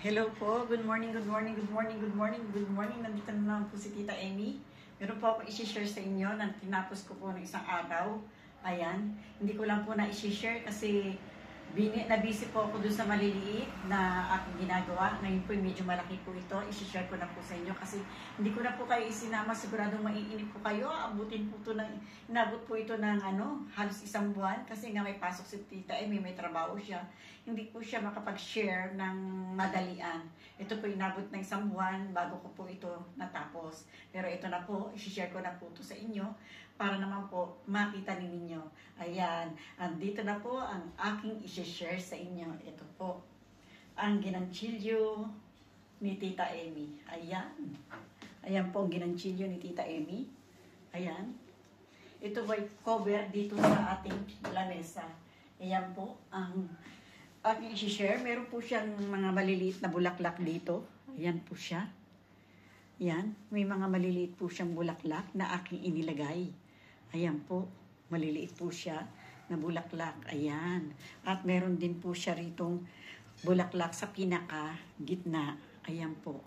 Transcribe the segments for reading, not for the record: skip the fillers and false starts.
Hello po, good morning, good morning, good morning, good morning, good morning. Nandito na naman po si Tita Amy. Meron po ako i-share sa inyo na tinapos ko po ng isang araw. Ayan, hindi ko lang po na i-share kasi na-busy po ako dun sa maliliit na aking ginagawa. Ngayon po medyo malaki po ito. I-share ko na po sa inyo kasi hindi ko na po kayo isinama. Siguradong maiinip po kayo. Abutin po ito inabot po ito ng halos isang buwan kasi nga may pasok si Tita Amy, may trabaho siya. Hindi po siya makapag-share ng madalian. Ito po inabot ng isang buwan bago ko po ito natapos. Pero ito na po, i-share ko na po ito sa inyo para naman po makita ninyo. Ayan, andito na po ang aking i-share sa inyo. Ito po, ang ginanchilyo ni Tita Amy. Ayan. Ayan po ang ginanchilyo ni Tita Amy. Ayan. Ito ay cover dito sa ating lamesa. Ayan po ang aking i-share. Meron po siyang mga maliliit na bulaklak dito. Ayan po siya. Ayan. May mga maliliit po siyang bulaklak na aking inilagay. Ayan po. Maliliit po siya na bulaklak. Ayan. At meron din po siya ritong bulaklak sa pinaka gitna. Ayan po.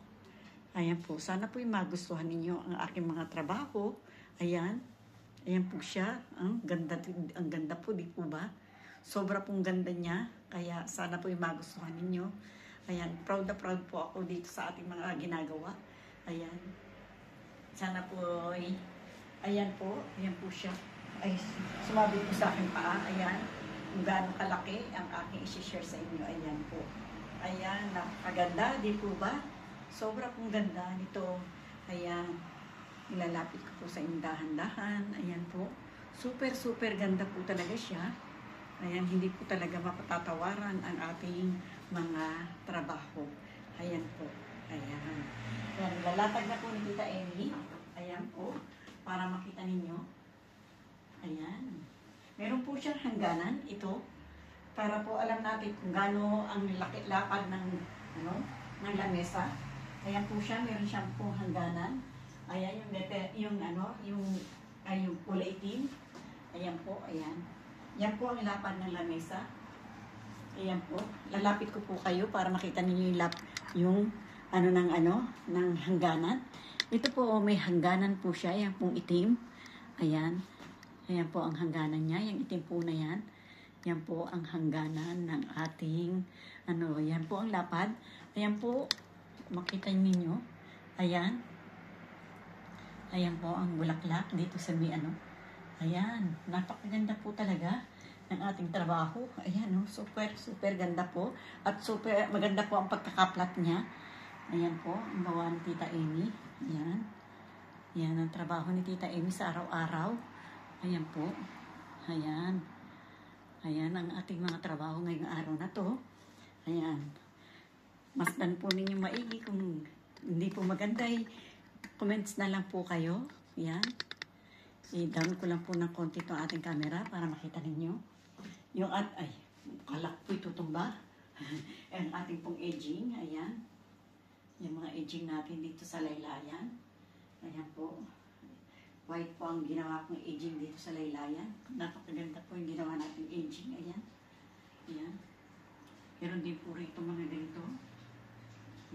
Ayan po. Sana po magustuhan ninyo ang aking mga trabaho. Ayan. Ayan po siya. Ang ganda po, di po ba? Sobra pong ganda niya. Kaya sana po magustuhan ninyo. Ayan. Proud na proud po ako dito sa ating mga ginagawa. Ayan. Sana po ayan po. Ayan po siya. Ay, sumabit po sa akin paa. Ayan. Kung gaano kalaki ang aking isi-share sa inyo. Ayan po. Ayan. Napakaganda. Di po ba? Sobra pong ganda nito. Ayan. Ilalapit ko po sa inyong dahan-dahan. Ayan po. Super, super ganda po talaga siya. Ayan. Hindi po talaga mapatatawaran ang ating mga trabaho. Ayan po. Ayan. Ayan. Lalatag na po ni Tita Amy. Ayan po. Para makita ninyo. Ayan. Meron po siyang hangganan. Ito. Para po alam natin kung gaano ang lapad ng, ng lamesa. Ayan po siya. Meron siyang po hangganan. Ayan yung kulay itim. Ayan po. Ayan. Yan po ang lapad ng lamesa. Ayan po. Lalapit ko po kayo para makita ninyo yung ng hangganan. Ito po, may hangganan po siya. Ayan pong itim. Ayan. Ayan po ang hangganan niya. Yung itim po na yan. Yan po ang hangganan ng ating, yan po ang lapad. Ayan po, makita ninyo. Ayan. Ayan po ang bulaklak dito sa Ayan. Napakaganda po talaga ng ating trabaho. Ayan, super, super ganda po. At super maganda po ang pagkakaplat niya. Ayan po, ang gawa ni Tita Amy. Ayan. Ayan ang trabaho ni Tita Amy sa araw-araw. Ayan po. Ayan. Ayan ang ating mga trabaho ngayong araw na to. Ayan. Masdan po ninyo maigi kung hindi po maganda. Comments na lang po kayo. Ayan. I-down ko lang po ng konti itong ating camera para makita ninyo. Yung kalak po itutumba. Ang ating pong edging. Ayan. Yung mga edging natin dito sa laylayan. Ayan po. White po ang ginawa kong edging dito sa laylayan. Napakaganda po yung ginawa natin edging. Ayan. Ayan. Meron din po rito mga ganito.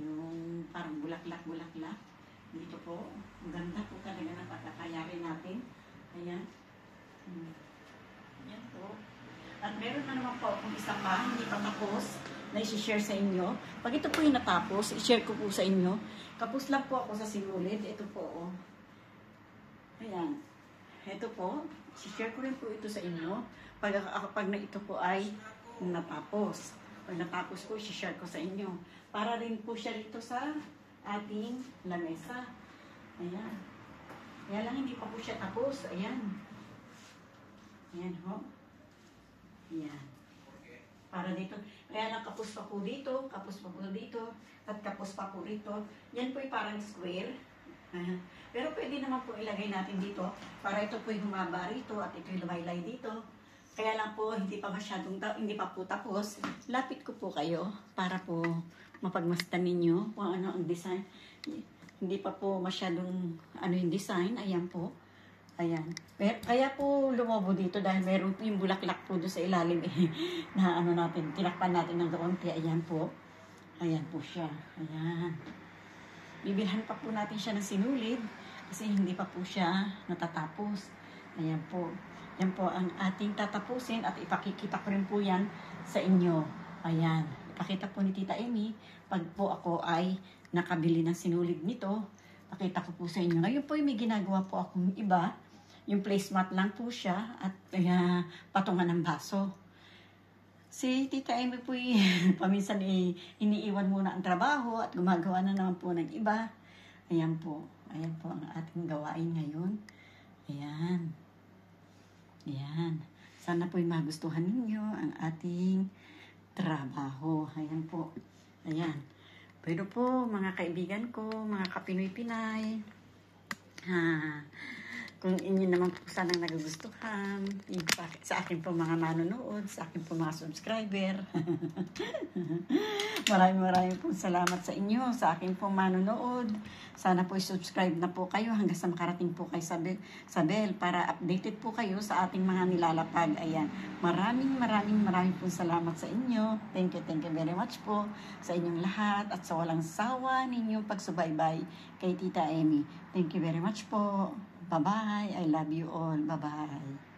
Yung parang bulaklak-bulaklak. Dito po. Ang ganda po talaga na pagkakayari natin. Ayan. Ayan po. At meron na naman po kung isa pa, hindi pa tapos, na isi-share sa inyo. Pag ito po yung natapos, i-share ko po sa inyo. Kapos lang po ako sa sinulid. Ito po, oh. Ayan. Ito po. I-share ko rin po ito sa inyo. Pag na ito po ay natapos. Pag natapos po, i-share ko sa inyo. Para rin po siya dito sa ating lamesa. Ayan. Kaya lang hindi pa po siya tapos. Ayan. Ayan ho. Ayan. Para dito. Kaya lang kapos pa po dito, kapos pa po dito, at kapos pa po rito. Yan po ay parang square. Pero pwede naman po ilagay natin dito para ito po yung humaba rito at ito yung lumaylay dito. Kaya lang po hindi pa po tapos. Lapit ko po kayo para po mapagmasdan ninyo kung ano ang design. Hindi pa po masyadong yung design. Ayan po. Ayan. Kaya po lumobo dito dahil meron po yung bulaklak po doon sa ilalim na natin, tinakpan natin ng kaunti. Ayan po. Ayan po siya. Ayan. Bibilhan pa po natin siya ng sinulid kasi hindi pa po siya natatapos. Ayan po. Yan po ang ating tatapusin at ipakikita ko rin po yan sa inyo. Ayan. Ipakita po ni Tita Amy pag po ako ay nakabili ng sinulid nito. Pakita ko po sa inyo. Ngayon po may ginagawa po akong iba. Yung placemat lang po siya at patungan ng baso. Si Tita Amy po paminsan iniiwan muna ang trabaho at gumagawa na naman po ng iba. Ayan po. Ayan po ang ating gawain ngayon. Ayan. Ayan. Sana po'y magustuhan ninyo ang ating trabaho. Ayan po. Ayan. Pero po, mga kaibigan ko, mga kapinoy-pinay, kung inyo naman po sanang nagugustuhan, sa akin po mga manonood, sa akin po mga subscriber. Maraming po salamat sa inyo, sa akin po manonood. Sana po i-subscribe na po kayo hanggang sa makarating po kay Sabel para updated po kayo sa ating mga nilalapag. Ayan. Maraming po salamat sa inyo. Thank you very much po sa inyong lahat at sa walang sawa ninyong pagsubaybay kay Tita Amy. Thank you very much po. Bye-bye. I love you all. Bye-bye.